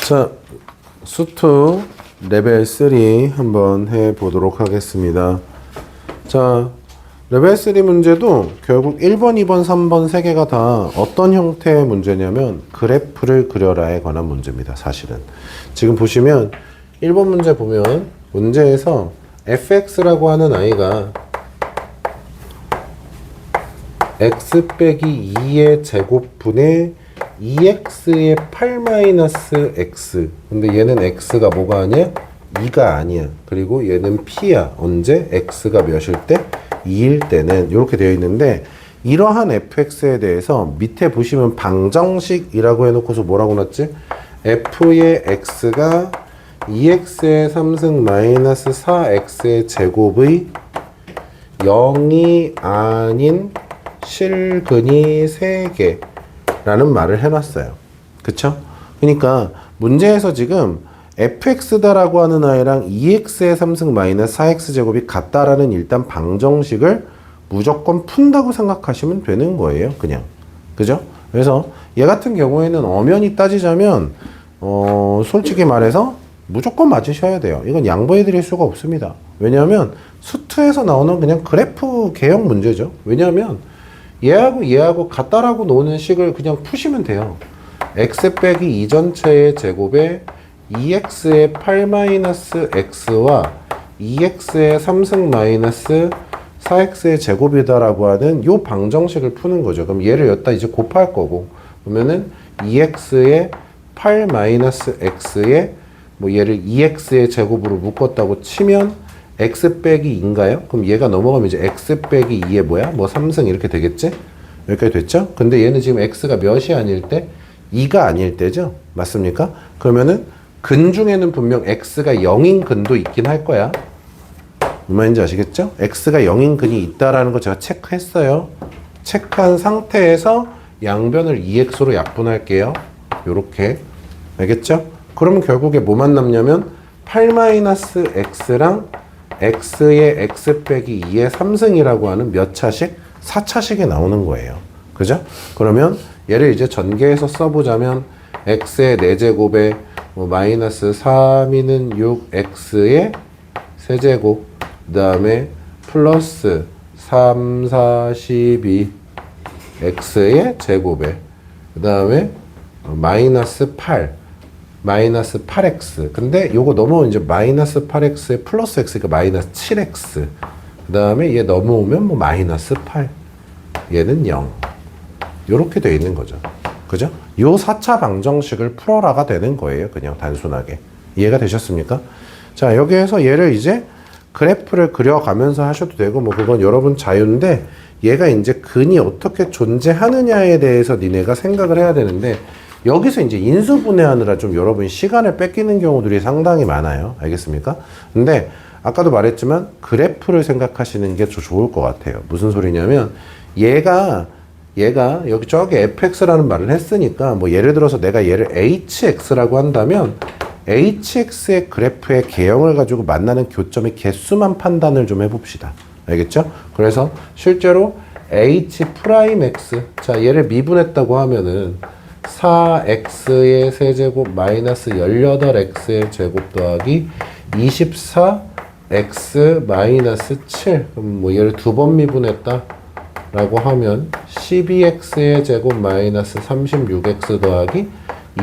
자, 수투 레벨 3 한번 해보도록 하겠습니다. 자, 레벨 3 문제도 결국 1번, 2번, 3번 3개가 다 어떤 형태의 문제냐면 그래프를 그려라에 관한 문제입니다. 사실은 지금 보시면 1번 문제 보면 문제에서 fx라고 하는 아이가 x 빼기 2의 제곱분의 2x의 8-x. 근데 얘는 x가 뭐가 아니야? 2가 아니야. 그리고 얘는 p야. 언제? x가 몇일 때? 2일 때는. 이렇게 되어 있는데 이러한 fx에 대해서 밑에 보시면 방정식이라고 해놓고서 뭐라고 놨지? f의 x가 2x의 3승 마이너스 4x의 제곱의 0이 아닌 실근이 3개 라는 말을 해놨어요. 그쵸? 그러니까 문제에서 지금 fx다라고 하는 아이랑 2x의 3승 마이너스 4x 제곱이 같다라는 일단 방정식을 무조건 푼다고 생각하시면 되는 거예요. 그냥. 그죠? 그래서 얘 같은 경우에는 엄연히 따지자면 솔직히 말해서 무조건 맞으셔야 돼요. 이건 양보해 드릴 수가 없습니다. 왜냐하면 수투에서 나오는 그냥 그래프 개형 문제죠. 왜냐하면 얘하고 같다라고 노는 식을 그냥 푸시면 돼요. x 빼기 2 전체의 제곱에 2x의 8-x와 2x의 3승 마이너스 4x의 제곱이다라고 하는 요 방정식을 푸는 거죠. 그럼 얘를 여기다 이제 곱할 거고, 그러면은 2x의 8-x에 뭐 얘를 2x의 제곱으로 묶었다고 치면 x 빼기 2인가요? 그럼 얘가 넘어가면 이제 x 빼기 2에 뭐야? 뭐 3승 이렇게 되겠지? 여기까지 됐죠? 근데 얘는 지금 x가 몇이 아닐 때? 2가 아닐 때죠? 맞습니까? 그러면은 근 중에는 분명 x가 0인 근도 있긴 할 거야. 무슨 말인지 아시겠죠? x가 0인 근이 있다라는 거 제가 체크했어요. 체크한 상태에서 양변을 2x로 약분할게요. 요렇게. 알겠죠? 그러면 결국에 뭐만 남냐면 8-x랑 x의 x 빼기 2의 3승이라고 하는 몇 차식? 4차식이 나오는 거예요. 그죠? 그러면 얘를 이제 전개해서 써보자면 x의 4제곱에 뭐 마이너스 3이는 6x의 세제곱, 그 다음에 플러스 3, 4, 12 x의 제곱에, 그 다음에 마이너스 8 마이너스 8x. 근데 요거 넘어오면 이제 마이너스 8x에 플러스 x가 마이너스 7x. 그 다음에 얘 넘어오면 뭐 마이너스 8. 얘는 0. 요렇게 되어 있는 거죠. 그죠? 요 4차 방정식을 풀어라가 되는 거예요. 그냥 단순하게. 이해가 되셨습니까? 자, 여기에서 얘를 이제 그래프를 그려가면서 하셔도 되고, 뭐 그건 여러분 자유인데, 얘가 이제 근이 어떻게 존재하느냐에 대해서 니네가 생각을 해야 되는데, 여기서 이제 인수분해하느라 좀 여러분이 시간을 뺏기는 경우들이 상당히 많아요. 알겠습니까? 근데 아까도 말했지만 그래프를 생각하시는 게 좋을 것 같아요. 무슨 소리냐면 얘가 여기 저기 fx라는 말을 했으니까 뭐 예를 들어서 내가 얘를 hx라고 한다면 hx의 그래프의 개형을 가지고 만나는 교점의 개수만 판단을 좀 해봅시다. 알겠죠? 그래서 실제로 h'x, 자 얘를 미분했다고 하면은 4x의 세제곱 마이너스 18x의 제곱 더하기 24x 마이너스 7. 그럼 뭐 얘를 2번 미분했다 라고 하면 12x의 제곱 마이너스 36x 더하기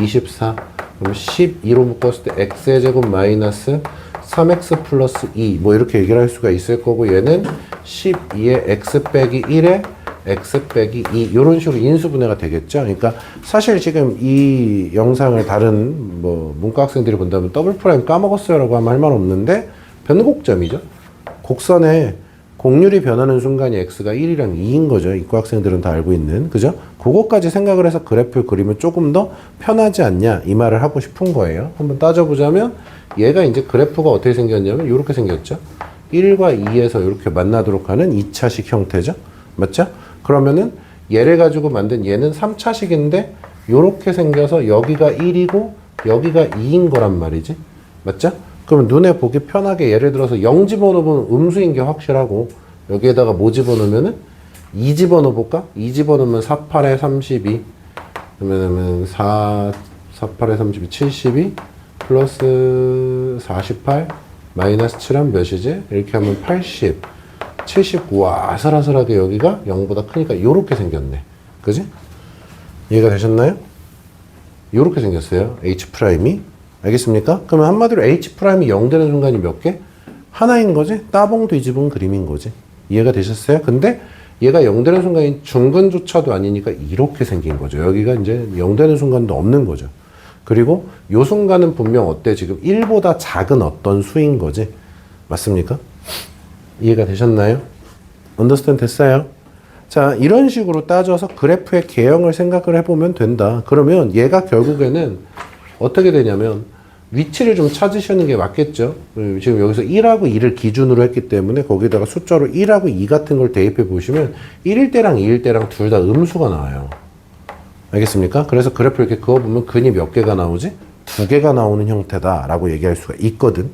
24. 그럼 12로 묶었을 때 x의 제곱 마이너스 3x 플러스 2. 뭐 이렇게 얘기를 할 수가 있을 거고, 얘는 12의 x 빼기 1에 x 빼기 2 이런 식으로 인수분해가 되겠죠. 그러니까 사실 지금 이 영상을 다른 뭐 문과 학생들이 본다면 더블 프라임 까먹었어요 라고 하면 할 말 없는데 변곡점이죠. 곡선에 곡률이 변하는 순간이 x가 1이랑 2인 거죠. 이과 학생들은 다 알고 있는. 그죠? 그거까지 생각을 해서 그래프를 그리면 조금 더 편하지 않냐 이 말을 하고 싶은 거예요. 한번 따져보자면 얘가 이제 그래프가 어떻게 생겼냐면 이렇게 생겼죠. 1과 2에서 이렇게 만나도록 하는 2차식 형태죠. 맞죠? 그러면은 얘를 가지고 만든 얘는 3차식인데 요렇게 생겨서 여기가 1이고 여기가 2인 거란 말이지. 맞죠? 그러면 눈에 보기 편하게 예를 들어서 0 집어넣으면 음수인 게 확실하고, 여기에다가 뭐 집어넣으면은 2 집어넣어볼까? 2 집어넣으면 4, 8에 32 그러면은 4, 48에 32, 72 플러스 48 마이너스 7하면 몇이지? 이렇게 하면 80, 79. 와, 아슬아슬하게 여기가 0보다 크니까 요렇게 생겼네. 그지? 이해가 되셨나요? 요렇게 생겼어요. H'이. 알겠습니까? 그러면 한마디로 H'이 0 되는 순간이 몇 개? 하나인 거지? 따봉 뒤집은 그림인 거지. 이해가 되셨어요? 근데 얘가 0 되는 순간이 중근조차도 아니니까 이렇게 생긴 거죠. 여기가 이제 0 되는 순간도 없는 거죠. 그리고 요 순간은 분명 어때? 지금 1보다 작은 어떤 수인 거지. 맞습니까? 이해가 되셨나요? 언더스탠드 됐어요? 자, 이런 식으로 따져서 그래프의 개형을 생각을 해보면 된다. 그러면 얘가 결국에는 어떻게 되냐면 위치를 좀 찾으시는 게 맞겠죠. 지금 여기서 1하고 2를 기준으로 했기 때문에 거기다가 숫자로 1하고 2 같은 걸 대입해 보시면 1일 때랑 2일 때랑 둘 다 음수가 나와요. 알겠습니까? 그래서 그래프 이렇게 그어보면 근이 몇 개가 나오지? 2개가 나오는 형태다라고 얘기할 수가 있거든.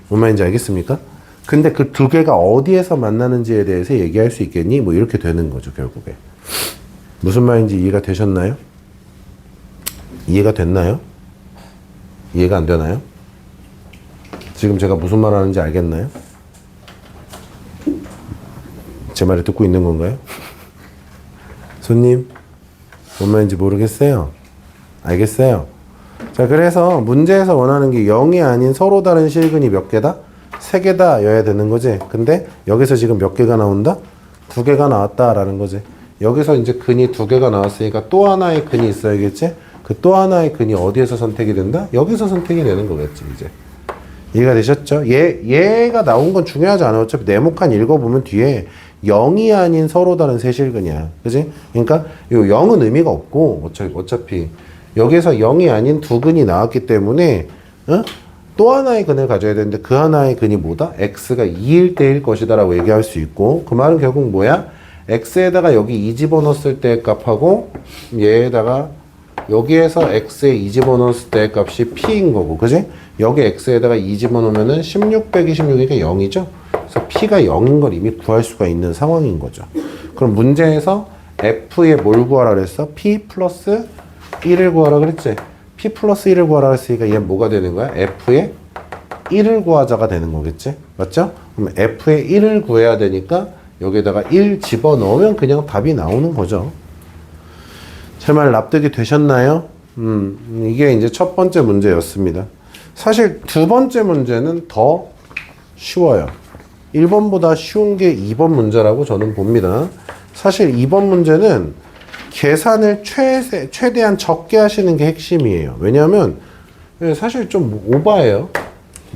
뭔 말인지 알겠습니까? 근데 그 2개가 어디에서 만나는지에 대해서 얘기할 수 있겠니? 뭐 이렇게 되는 거죠, 결국에. 무슨 말인지 이해가 되셨나요? 이해가 됐나요? 이해가 안 되나요? 지금 제가 무슨 말 하는지 알겠나요? 제 말을 듣고 있는 건가요? 손님, 뭔 말인지 모르겠어요? 알겠어요? 자, 그래서 문제에서 원하는 게 0이 아닌 서로 다른 실근이 몇 개다? 3개다 여야 되는 거지. 근데 여기서 지금 몇 개가 나온다? 2개가 나왔다라는 거지. 여기서 이제 근이 2개가 나왔으니까 또 하나의 근이 있어야겠지? 그 또 하나의 근이 어디에서 선택이 된다? 여기서 선택이 되는 거겠지, 이제. 이해가 되셨죠? 얘가 나온 건 중요하지 않아요. 어차피 네모칸 읽어보면 뒤에 0이 아닌 서로 다른 세실근이야. 그지? 그러니까 요 0은 의미가 없고, 어차피 여기서 0이 아닌 2근이 나왔기 때문에, 또 하나의 근을 가져야 되는데 그 하나의 근이 뭐다? x가 2일 때일 것이다 라고 얘기할 수 있고, 그 말은 결국 뭐야? x에다가 여기 2 집어넣었을 때 값하고 얘에다가 여기에서 x에 2 집어넣었을 때 값이 p인 거고, 그지? 여기 x에다가 2 집어넣으면은 16 빼기 16이니까 0이죠? 그래서 p가 0인 걸 이미 구할 수가 있는 상황인 거죠. 그럼 문제에서 f에 뭘 구하라 그랬어? p 플러스 1을 구하라 그랬지? p 플러스 1을 구하라 그랬으니까 얘 뭐가 되는 거야? f에 1을 구하자가 되는 거겠지? 맞죠? 그럼 f에 1을 구해야 되니까 여기다가 1 집어넣으면 그냥 답이 나오는 거죠. 제 말 납득이 되셨나요? 이게 이제 첫 번째 문제였습니다. 사실 두 번째 문제는 더 쉬워요. 1번보다 쉬운 게 2번 문제라고 저는 봅니다. 사실 2번 문제는 계산을 최대한 적게 하시는 게 핵심이에요. 왜냐하면 사실 좀 오바예요.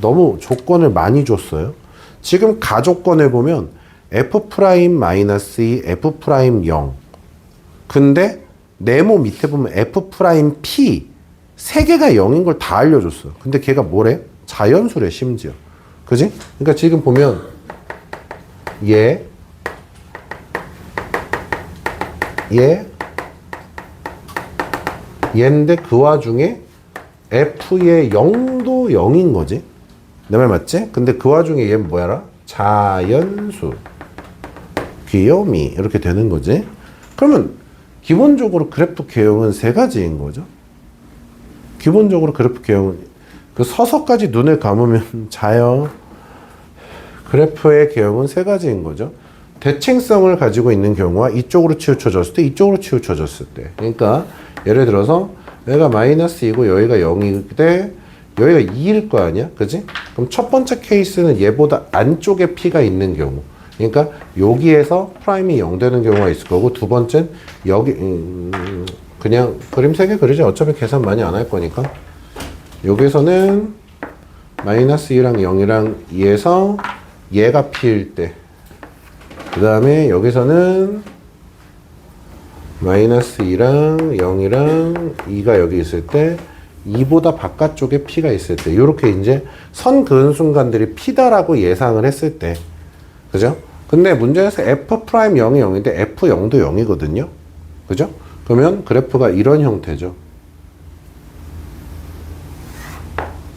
너무 조건을 많이 줬어요. 지금 가조건을 보면 F'-2, F'0. 근데 네모 밑에 보면 F'-P 3개가 0인 걸 다 알려줬어. 근데 걔가 뭐래? 자연수래, 심지어. 그지? 그러니까 지금 보면 얘인데 그 와중에 F의 0도 0인 거지. 내 말 맞지? 근데 그 와중에 얘는 뭐야라? 자연수. 귀요미. 이렇게 되는 거지. 그러면 기본적으로 그래프 개형은 3가지인 거죠. 기본적으로 그래프 개형은 그 서서까지 눈을 감으면 자요. 그래프의 개형은 3가지인 거죠. 대칭성을 가지고 있는 경우와 이쪽으로 치우쳐졌을 때, 이쪽으로 치우쳐졌을 때. 그러니까 예를 들어서 여기가 마이너스이고 여기가 0일 때 여기가 2일 거 아니야? 그지? 그럼 첫 번째 케이스는 얘보다 안쪽에 P가 있는 경우. 그러니까 여기에서 프라임이 0 되는 경우가 있을 거고, 두 번째는 여기 그냥 그림 3개 그리지. 어차피 계산 많이 안 할 거니까. 여기서는 마이너스 2랑 0이랑 2에서 얘가 P일 때, 그 다음에 여기서는 마이너스 2랑 0이랑 2가 여기 있을 때 2보다 바깥쪽에 P가 있을 때, 이렇게 이제 선 그은 순간들이 P다라고 예상을 했을 때, 그죠? 근데 문제에서 F'0이 0인데 F0도 0이거든요. 그죠? 그러면 그래프가 이런 형태죠.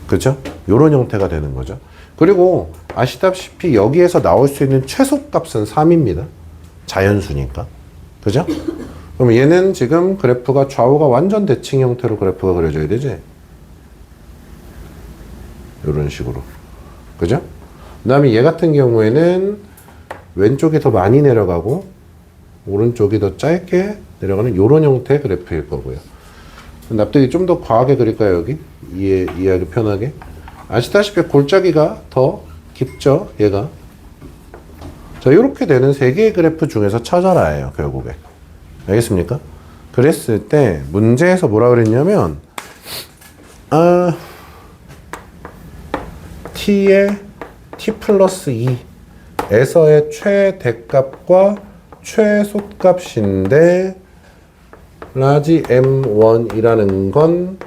그죠? 이런 형태가 되는 거죠. 그리고 아시다시피 여기에서 나올 수 있는 최소값은 3입니다. 자연수니까. 그죠? 그럼 얘는 지금 그래프가 좌우가 완전 대칭 형태로 그래프가 그려져야 되지? 이런 식으로. 그죠? 그 다음에 얘 같은 경우에는 왼쪽이 더 많이 내려가고 오른쪽이 더 짧게 내려가는 이런 형태의 그래프일 거고요. 납득이 좀 더 과하게 그릴까요, 여기? 이해하기 편하게. 아시다시피 골짜기가 더 깊죠, 얘가. 자, 이렇게 되는 세 개의 그래프 중에서 찾아라예요, 결국에. 알겠습니까? 그랬을 때 문제에서 뭐라 그랬냐면 t의 t 플러스 2에서의 최대값과 최소값인데 라지 M1이라는 건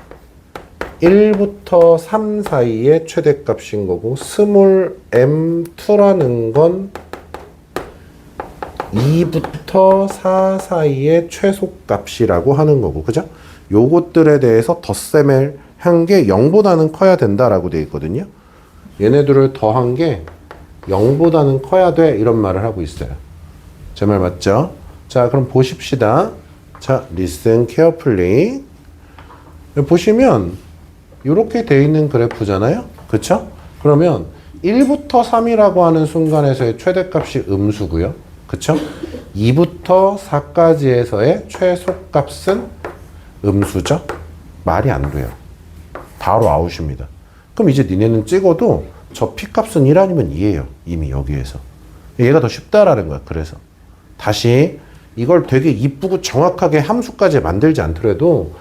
1부터 3 사이의 최대값인 거고 스몰 m2라는 건 2부터 4 사이의 최소값이라고 하는 거고, 그죠? 요것들에 대해서 덧셈을 한 게 0보다는 커야 된다라고 되어 있거든요. 얘네들을 더한 게 0보다는 커야 돼, 이런 말을 하고 있어요. 제 말 맞죠? 자, 그럼 보십시다. 자, listen carefully. 보시면 이렇게 돼 있는 그래프잖아요. 그쵸? 그러면 1부터 3이라고 하는 순간에서의 최대값이 음수고요. 그쵸? 2부터 4까지에서의 최소값은 음수죠? 말이 안 돼요. 바로 아웃입니다. 그럼 이제 니네는 찍어도 저 P값은 1 아니면 2예요. 이미 여기에서. 얘가 더 쉽다라는 거야. 그래서 다시 이걸 되게 이쁘고 정확하게 함수까지 만들지 않더라도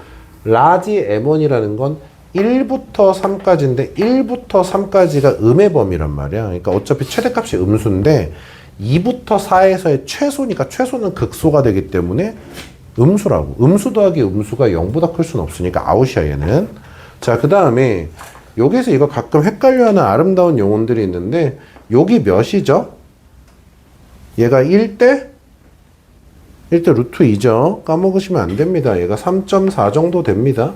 라지 M1이라는 건 1부터 3까지인데 1부터 3까지가 음의 범위란 말이야. 그러니까 어차피 최대값이 음수인데 2부터 4에서의 최소니까 최소는 극소가 되기 때문에 음수라고. 음수 더하기 음수가 0보다 클 수는 없으니까 아웃이야, 얘는. 자, 그 다음에 여기서 이거 가끔 헷갈려하는 아름다운 용언들이 있는데 여기 몇이죠? 얘가 1대 루트 2죠. 까먹으시면 안 됩니다. 얘가 3.4 정도 됩니다.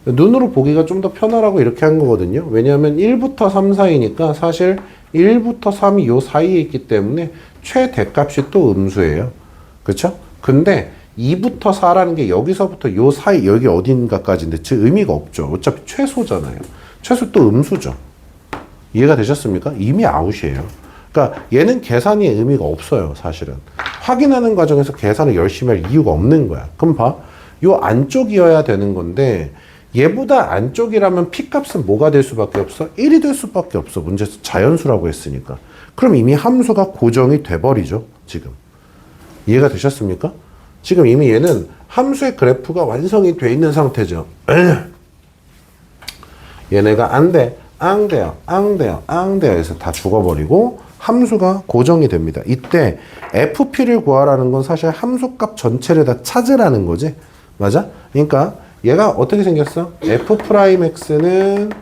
눈으로 보기가 좀 더 편하라고 이렇게 한 거거든요. 왜냐하면 1부터 3 사이니까 사실 1부터 3이 요 사이에 있기 때문에 최대값이 또 음수예요. 그쵸? 근데 2부터 4라는 게 여기서부터 요 사이, 여기 어딘가까지인데 즉 의미가 없죠. 어차피 최소잖아요. 최소 또 음수죠. 이해가 되셨습니까? 이미 아웃이에요. 그러니까 얘는 계산이 의미가 없어요, 사실은. 확인하는 과정에서 계산을 열심히 할 이유가 없는 거야. 그럼 봐. 요 안쪽이어야 되는 건데 얘보다 안쪽이라면 P값은 뭐가 될 수밖에 없어? 1이 될 수밖에 없어. 문제에서 자연수라고 했으니까. 그럼 이미 함수가 고정이 돼버리죠, 지금. 이해가 되셨습니까? 지금 이미 얘는 함수의 그래프가 완성이 돼 있는 상태죠. 얘네가 안 돼, 안 돼요, 안 돼요, 안 돼요 해서 다 죽어버리고 함수가 고정이 됩니다. 이때 FP를 구하라는 건 사실 함수값 전체를 다 찾으라는 거지. 맞아? 그러니까 얘가 어떻게 생겼어? F'X는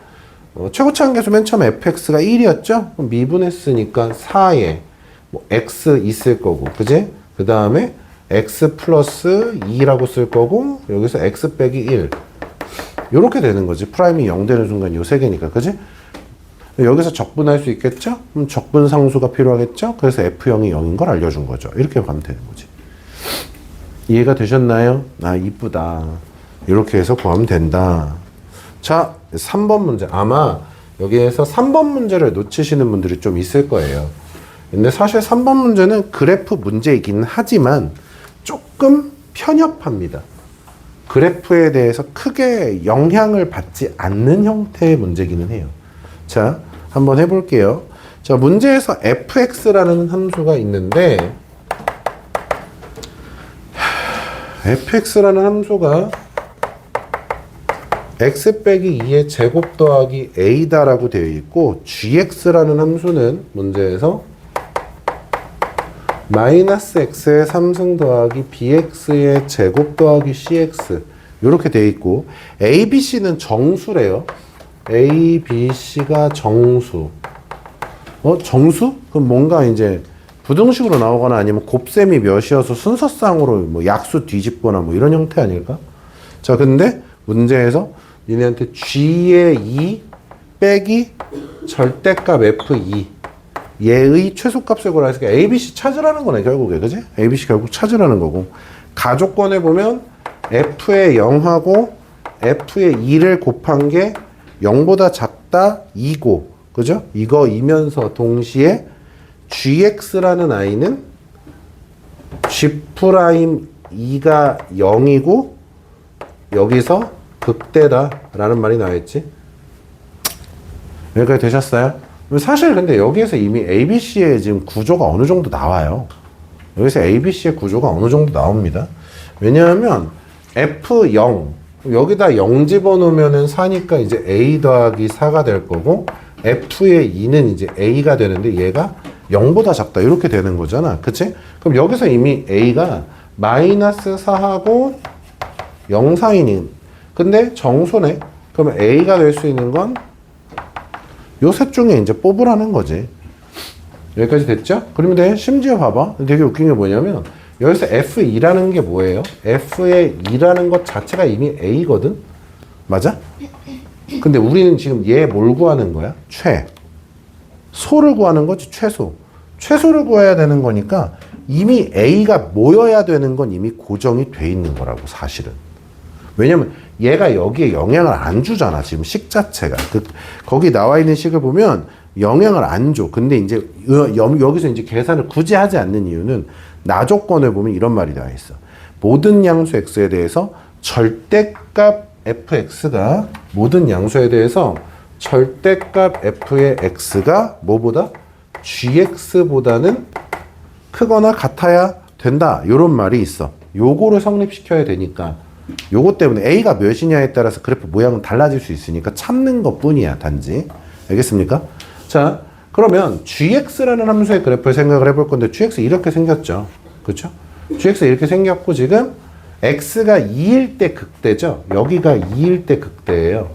최고차 계수 맨 처음 fx가 1이었죠? 그럼 미분했으니까 4에 뭐 x 있을 거고, 그지? 그 다음에 x 플러스 2라고 쓸 거고 여기서 x 빼기 1 요렇게 되는 거지. 프라임이 0 되는 순간 요 세 개니까, 그지? 여기서 적분할 수 있겠죠? 그럼 적분상수가 필요하겠죠? 그래서 F0이 0인 걸 알려준 거죠. 이렇게 가면 되는 거지. 이해가 되셨나요? 아, 이쁘다. 이렇게 해서 구하면 된다. 자, 3번 문제. 아마 여기에서 3번 문제를 놓치시는 분들이 좀 있을 거예요. 근데 사실 3번 문제는 그래프 문제이긴 하지만 조금 편협합니다. 그래프에 대해서 크게 영향을 받지 않는 형태의 문제기는 해요. 자, 한번 해볼게요. 자, 문제에서 fx라는 함수가 있는데 fx라는 함수가 x 빼기 2의 제곱 더하기 a다라고 되어 있고 gx라는 함수는 문제에서 마이너스 x의 3승 더하기 bx의 제곱 더하기 cx 이렇게 되어 있고 abc는 정수래요. abc가 정수. 정수? 그럼 뭔가 이제 부등식으로 나오거나 아니면 곱셈이 몇이어서 순서상으로 뭐 약수 뒤집거나 뭐 이런 형태 아닐까? 자, 근데 문제에서 니네한테 g의 2 빼기 절대값 f2 얘의 최소값을 구하라 해서 ABC 찾으라는 거네, 결국에. 그지? ABC 결국 찾으라는 거고. 가족권에 보면 f의 0하고 f의 2를 곱한 게 0보다 작다 2고, 그죠? 이거이면서 동시에 gx라는 i는 g'2가 0이고 여기서 극대다 라는 말이 나와있지. 여기까지 되셨어요? 사실 근데 여기에서 이미 ABC의 지금 구조가 어느 정도 나와요. 여기서 ABC의 구조가 어느 정도 나옵니다. 왜냐하면 F0 여기다 0 집어넣으면은 4니까 이제 A 더하기 4가 될 거고 F의 2는 이제 A가 되는데 얘가 0보다 작다 이렇게 되는 거잖아. 그치? 그럼 여기서 이미 A가 마이너스 4하고 0 사이니 근데 정수네. 그러면 A가 될 수 있는 건 요 셋 중에 이제 뽑으라는 거지. 여기까지 됐죠? 그런데 심지어 봐봐. 되게 웃긴 게 뭐냐면 여기서 F2라는 게 뭐예요? F의 2라는 것 자체가 이미 A거든? 맞아? 근데 우리는 지금 얘 뭘 구하는 거야? 소를 구하는 거지, 최소. 최소를 구해야 되는 거니까 이미 A가 모여야 되는 건 이미 고정이 돼 있는 거라고, 사실은. 왜냐면 얘가 여기에 영향을 안 주잖아, 지금 식 자체가. 거기 나와 있는 식을 보면 영향을 안 줘. 근데 이제 여기서 이제 계산을 굳이 하지 않는 이유는 나 조건을 보면 이런 말이 나와 있어. 모든 양수 x에 대해서 절대값 fx가 모든 양수에 대해서 절대값 f의 x가 뭐보다 gx보다는 크거나 같아야 된다. 이런 말이 있어. 요거를 성립시켜야 되니까 요거 때문에 a가 몇이냐에 따라서 그래프 모양은 달라질 수 있으니까 참는 것 뿐이야, 단지. 알겠습니까? 자, 그러면 gx라는 함수의 그래프를 생각을 해볼 건데 gx 이렇게 생겼죠. 그렇죠? gx 이렇게 생겼고 지금 x가 2일 때 극대죠. 여기가 2일 때 극대예요.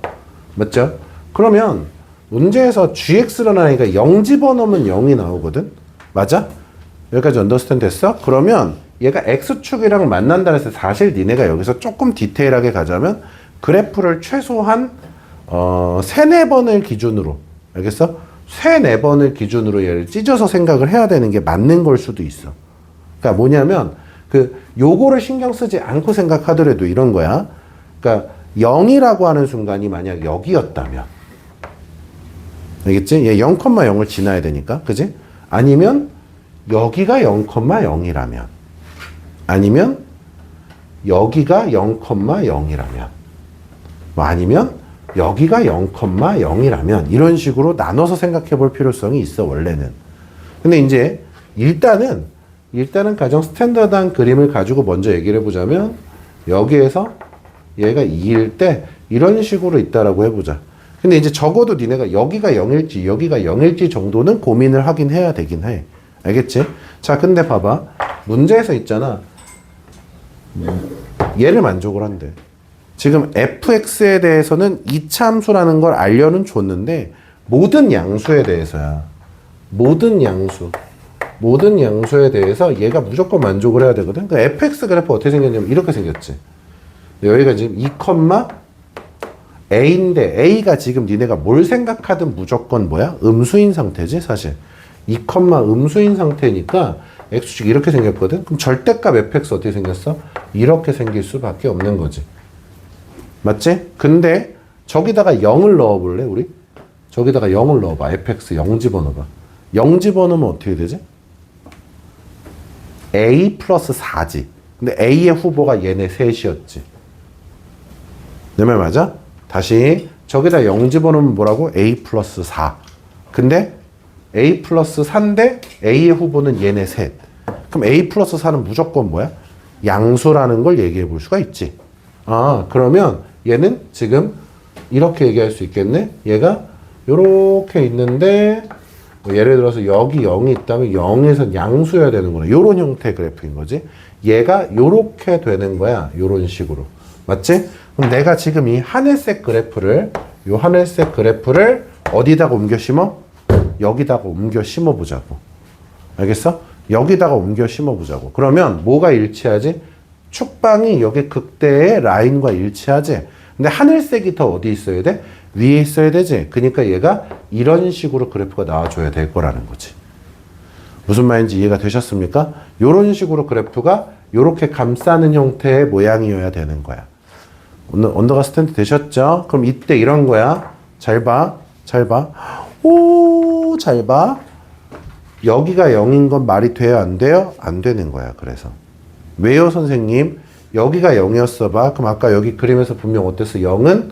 맞죠? 그러면 문제에서 gx라는 아이가 0 집어넣으면 0이 나오거든. 맞아? 여기까지 언더스탠드 됐어? 그러면 얘가 x축이랑 만난다 해서 사실 니네가 여기서 조금 디테일하게 가자면 그래프를 최소한 3-4번을 기준으로, 알겠어? 3-4번을 기준으로 얘를 찢어서 생각을 해야 되는 게 맞는 걸 수도 있어. 그러니까 뭐냐면 요거를 신경 쓰지 않고 생각하더라도 이런 거야. 그러니까 0이라고 하는 순간이 만약 여기였다면, 알겠지? 얘 0,0을 지나야 되니까, 그지? 아니면 여기가 0,0이라면, 아니면 여기가 0,0이라면, 뭐 아니면 여기가 0,0이라면 이런 식으로 나눠서 생각해 볼 필요성이 있어, 원래는. 근데 이제 일단은 가장 스탠다드한 그림을 가지고 먼저 얘기를 해보자면 여기에서 얘가 2일 때 이런 식으로 있다라고 해보자. 근데 이제 적어도 니네가 여기가 0일지 여기가 0일지 정도는 고민을 하긴 해야 되긴 해. 알겠지? 자, 근데 봐봐. 문제에서 있잖아. 얘를 만족을 한대. 지금 fx에 대해서는 이차함수라는 걸 알려는 줬는데 모든 양수에 대해서야. 모든 양수에 대해서 얘가 무조건 만족을 해야 되거든. 그러니까 fx 그래프 어떻게 생겼냐면 이렇게 생겼지. 여기가 지금 2,a인데 a가 지금 니네가 뭘 생각하든 무조건 뭐야? 음수인 상태지, 사실. 2, 음수인 상태니까 x축이 이렇게 생겼거든. 그럼 절대값 fx 어떻게 생겼어? 이렇게 생길 수밖에 없는 거지. 맞지? 근데 저기다가 0을 넣어볼래, 우리? 저기다가 0을 넣어봐. fx 0 집어넣어봐. 0 집어넣으면 어떻게 되지? a 플러스 4지. 근데 a의 후보가 얘네 셋이었지. 내 말 맞아? 다시 저기다 0 집어넣으면 뭐라고? a 플러스 4. 근데 a 플러스 4인데 a의 후보는 얘네 셋. 그럼 a 플러스 4는 무조건 뭐야? 양수라는 걸 얘기해 볼 수가 있지. 아, 그러면 얘는 지금 이렇게 얘기할 수 있겠네. 얘가 요렇게 있는데 뭐 예를 들어서 여기 0이 있다면 0에서 양수여야 되는구나. 요런 형태의 그래프인 거지. 얘가 요렇게 되는 거야. 요런 식으로. 맞지? 그럼 내가 지금 이 하늘색 그래프를 어디다가 옮겨 심어? 여기다가 옮겨 심어 보자고. 알겠어? 여기다가 옮겨 심어 보자고. 그러면 뭐가 일치하지? 축방이 여기 극대의 라인과 일치하지. 근데 하늘색이 더 어디 있어야 돼? 위에 있어야 되지. 그러니까 얘가 이런 식으로 그래프가 나와줘야 될 거라는 거지. 무슨 말인지 이해가 되셨습니까? 이런 식으로 그래프가 요렇게 감싸는 형태의 모양이어야 되는 거야. 언더가 스탠드 되셨죠? 그럼 이때 이런 거야. 잘 봐. 잘 봐. 오, 잘 봐. 여기가 0인 건 말이 돼요? 안 돼요? 안 되는 거야. 그래서. 왜요, 선생님? 여기가 0이었어 봐. 그럼 아까 여기 그림에서 분명 어땠어? 0은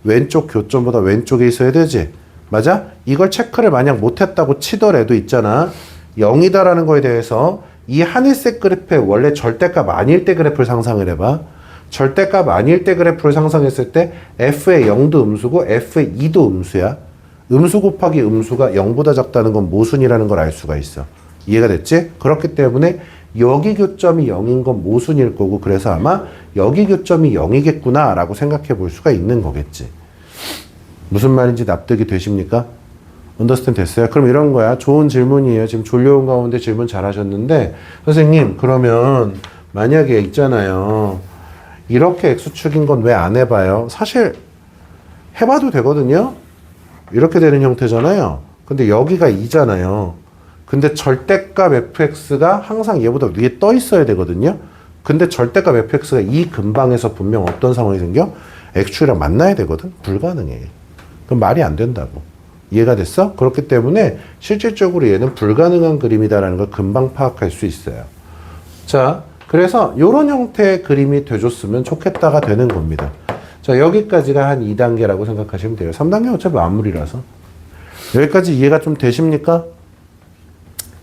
왼쪽 교점보다 왼쪽에 있어야 되지. 맞아? 이걸 체크를 만약 못했다고 치더라도 있잖아. 0이다라는 거에 대해서 이 하늘색 그래프의 원래 절대값 아닐 때 그래프를 상상을 해봐. 절대값 아닐 때 그래프를 상상했을 때 f의 0도 음수고 f의 2도 음수야. 음수 곱하기 음수가 0보다 작다는 건 모순이라는 걸 알 수가 있어. 이해가 됐지? 그렇기 때문에 여기 교점이 0인 건 모순일 거고 그래서 아마 여기 교점이 0이겠구나 라고 생각해 볼 수가 있는 거겠지. 무슨 말인지 납득이 되십니까? 언더스탠드 됐어요? 그럼 이런 거야. 좋은 질문이에요. 지금 졸려온 가운데 질문 잘 하셨는데 선생님 그러면 만약에 있잖아요. 이렇게 X축인 건 왜 안 해봐요? 사실 해봐도 되거든요. 이렇게 되는 형태잖아요. 근데 여기가 2잖아요. 근데 절대값 fx가 항상 얘보다 위에 떠 있어야 되거든요. 근데 절대값 fx가 이 근방에서 분명 어떤 상황이 생겨? x축이랑 만나야 되거든. 불가능해. 그럼 말이 안 된다고. 이해가 됐어? 그렇기 때문에 실질적으로 얘는 불가능한 그림이다라는 걸 금방 파악할 수 있어요. 자, 그래서 이런 형태의 그림이 돼줬으면 좋겠다가 되는 겁니다. 자, 여기까지가 한 2단계라고 생각하시면 돼요. 3단계 어차피 마무리라서. 여기까지 이해가 좀 되십니까?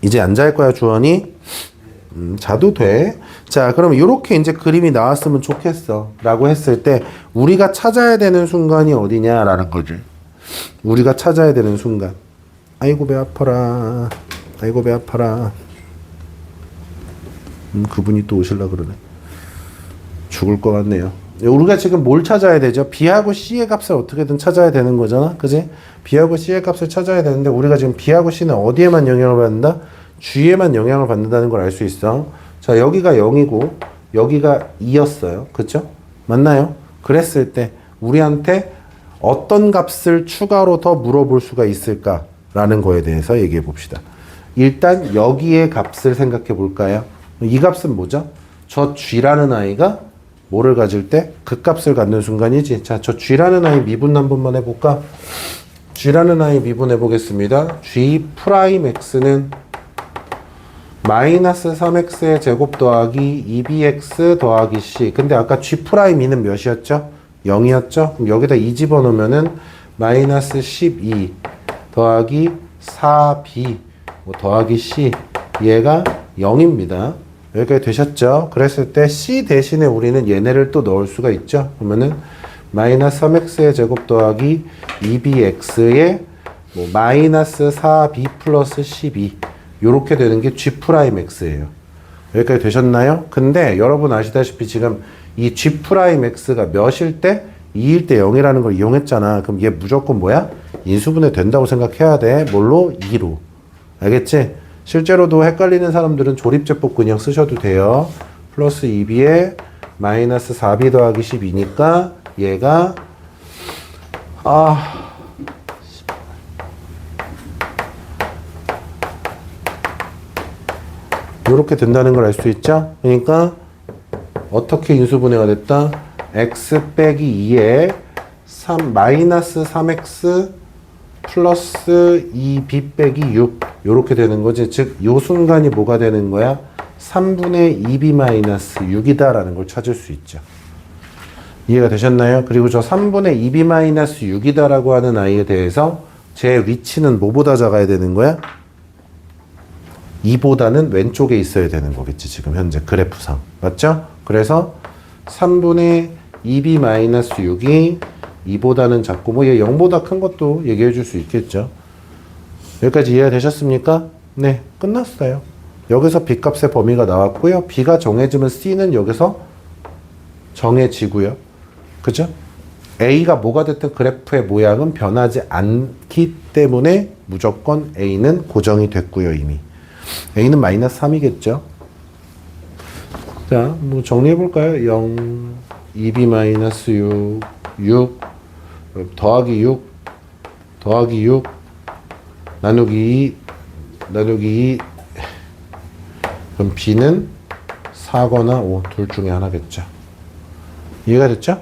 이제 안 잘 거야, 주원이? 자도 돼. 자, 그럼 이렇게 이제 그림이 나왔으면 좋겠어. 라고 했을 때, 우리가 찾아야 되는 순간이 어디냐라는 거지. 우리가 찾아야 되는 순간. 아이고, 배 아파라. 아이고, 배 아파라. 그분이 또 오실라 그러네. 죽을 것 같네요. 우리가 지금 뭘 찾아야 되죠? B하고 C의 값을 어떻게든 찾아야 되는 거잖아. 그지? B하고 C의 값을 찾아야 되는데 우리가 지금 B하고 C는 어디에만 영향을 받는다? G에만 영향을 받는다는 걸 알 수 있어. 자, 여기가 0이고 여기가 2였어요. 그쵸? 맞나요? 그랬을 때 우리한테 어떤 값을 추가로 더 물어볼 수가 있을까라는 거에 대해서 얘기해 봅시다. 일단 여기의 값을 생각해 볼까요? 이 값은 뭐죠? 저 G라는 아이가 뭐를 가질 때? 그 값을 갖는 순간이지. 자, 저 G라는 아이 미분 한 번만 해볼까? G라는 아이 미분해 보겠습니다. G 프라임 X는 마이너스 3X의 제곱 더하기 2BX 더하기 C. 근데 아까 G 프라임 2는 몇이었죠? 0이었죠? 그럼 여기다 2 집어넣으면은 마이너스 12 더하기 4B 더하기 C. 얘가 0입니다. 여기까지 되셨죠? 그랬을 때 C 대신에 우리는 얘네를 또 넣을 수가 있죠. 그러면은 마이너스 3x의 제곱 더하기 2bx의 뭐 마이너스 4b 플러스 12 요렇게 되는 게 G'X예요. 여기까지 되셨나요? 근데 여러분 아시다시피 지금 이 G'X가 몇일 때? 2일 때 0이라는 걸 이용했잖아. 그럼 얘 무조건 뭐야? 인수분해 된다고 생각해야 돼. 뭘로? 2로. 알겠지? 실제로도 헷갈리는 사람들은 조립제법 그냥 쓰셔도 돼요. 플러스 2b에 마이너스 4b 더하기 12니까 얘가 이렇게 된다는 걸 알 수 있죠? 그러니까 어떻게 인수분해가 됐다? x 빼기 2에 마이너스 3x 플러스 2b 빼기 6 요렇게 되는 거지. 즉, 요 순간이 뭐가 되는 거야? 3분의 2b 마이너스 6이다 라는 걸 찾을 수 있죠. 이해가 되셨나요? 그리고 저 3분의 2b 마이너스 6이다 라고 하는 아이에 대해서 제 위치는 뭐보다 작아야 되는 거야? 2보다는 왼쪽에 있어야 되는 거겠지. 지금 현재 그래프상. 맞죠? 그래서 3분의 2b 마이너스 6이 2보다는 작고 뭐 얘 0보다 큰 것도 얘기해 줄 수 있겠죠. 여기까지 이해가 되셨습니까? 네, 끝났어요. 여기서 B값의 범위가 나왔고요. B가 정해지면 C는 여기서 정해지고요. 그죠? A가 뭐가 됐든 그래프의 모양은 변하지 않기 때문에 무조건 A는 고정이 됐고요. 이미 A는 마이너스 3이겠죠. 자, 뭐 정리해볼까요? 0, 2B 마이너스 6, 6 더하기 6 더하기 6 나누기 2 나누기 2 그럼 B는 4거나 5 둘 중에 하나겠죠. 이해가 됐죠?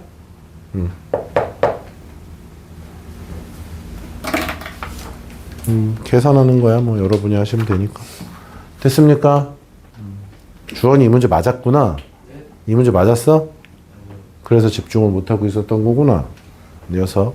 계산하는 거야. 뭐 여러분이 하시면 되니까. 됐습니까? 주원이 이 문제 맞았구나. 이 문제 맞았어? 그래서 집중을 못하고 있었던 거구나. 녀석.